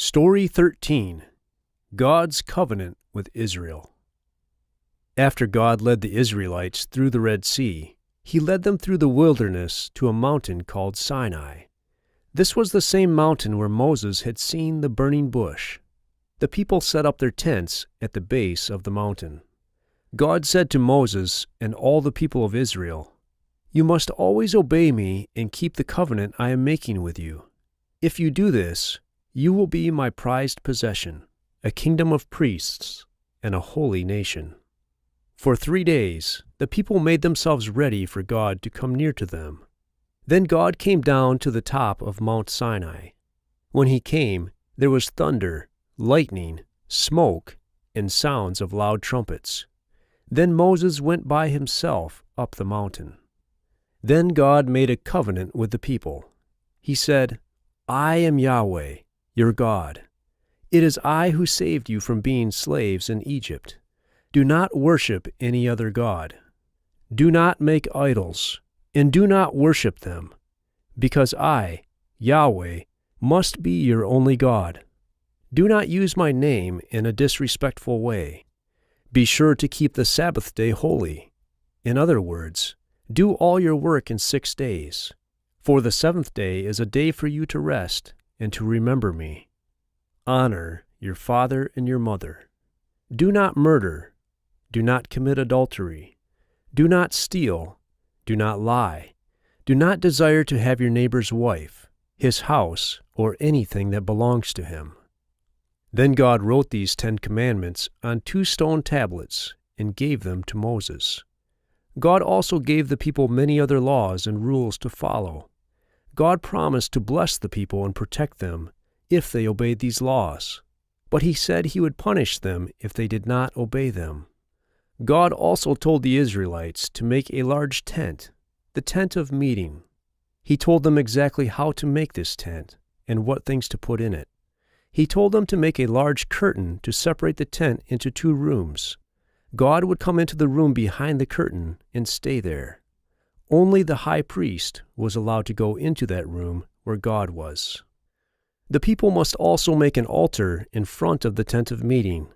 Story 13. God's Covenant with Israel. After God led the Israelites through the Red Sea, He led them through the wilderness to a mountain called Sinai. This was the same mountain where Moses had seen the burning bush. The people set up their tents at the base of the mountain. God said to Moses and all the people of Israel, "You must always obey me and keep the covenant I am making with you. If you do this, you will be my prized possession, a kingdom of priests, and a holy nation." For 3 days, the people made themselves ready for God to come near to them. Then God came down to the top of Mount Sinai. When He came, there was thunder, lightning, smoke, and sounds of loud trumpets. Then Moses went by himself up the mountain. Then God made a covenant with the people. He said, "I am Yahweh, your God. It is I who saved you from being slaves in Egypt. Do not worship any other god. Do not make idols, and do not worship them, because I, Yahweh, must be your only God. Do not use my name in a disrespectful way. Be sure to keep the Sabbath day holy. In other words, do all your work in 6 days. For the 7th day is a day for you to rest and to remember me. Honor your father and your mother. Do not murder. Do not commit adultery. Do not steal. Do not lie. Do not desire to have your neighbor's wife, his house, or anything that belongs to him." Then God wrote these 10 commandments on 2 stone tablets and gave them to Moses. God also gave the people many other laws and rules to follow. God promised to bless the people and protect them if they obeyed these laws, but He said He would punish them if they did not obey them. God also told the Israelites to make a large tent, the tent of meeting. He told them exactly how to make this tent and what things to put in it. He told them to make a large curtain to separate the tent into 2 rooms. God would come into the room behind the curtain and stay there. Only the high priest was allowed to go into that room where God was. The people must also make an altar in front of the tent of meeting.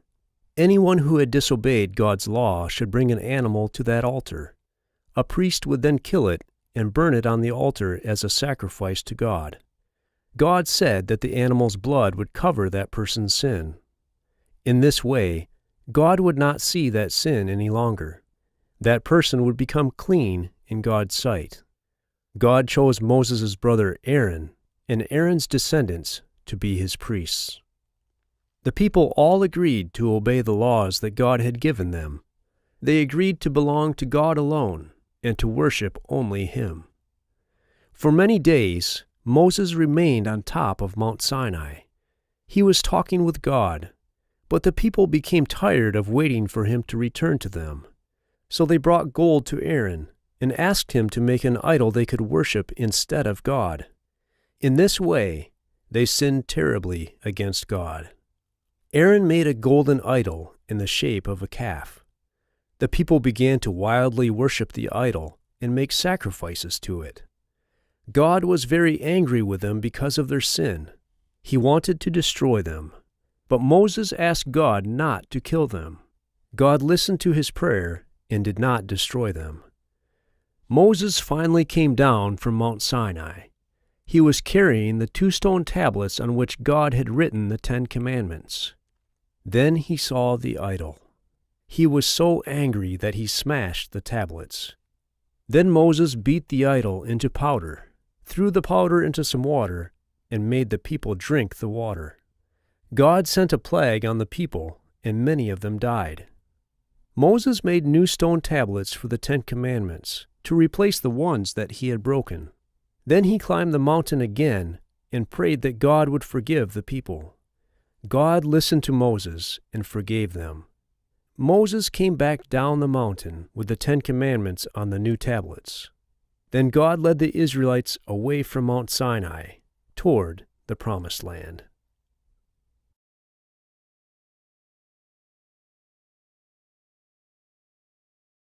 Anyone who had disobeyed God's law should bring an animal to that altar. A priest would then kill it and burn it on the altar as a sacrifice to God. God said that the animal's blood would cover that person's sin. In this way, God would not see that sin any longer. That person would become clean in God's sight. God chose Moses' brother Aaron and Aaron's descendants to be his priests. The people all agreed to obey the laws that God had given them. They agreed to belong to God alone and to worship only Him. For many days, Moses remained on top of Mount Sinai. He was talking with God, but the people became tired of waiting for him to return to them. So they brought gold to Aaron and asked him to make an idol they could worship instead of God. In this way, they sinned terribly against God. Aaron made a golden idol in the shape of a calf. The people began to wildly worship the idol and make sacrifices to it. God was very angry with them because of their sin. He wanted to destroy them, but Moses asked God not to kill them. God listened to his prayer and did not destroy them. Moses finally came down from Mount Sinai. He was carrying the 2 stone tablets on which God had written the 10 commandments. Then he saw the idol. He was so angry that he smashed the tablets. Then Moses beat the idol into powder, threw the powder into some water, and made the people drink the water. God sent a plague on the people, and many of them died. Moses made new stone tablets for the 10 commandments to replace the ones that he had broken. Then he climbed the mountain again and prayed that God would forgive the people. God listened to Moses and forgave them. Moses came back down the mountain with the 10 commandments on the new tablets. Then God led the Israelites away from Mount Sinai toward the Promised Land.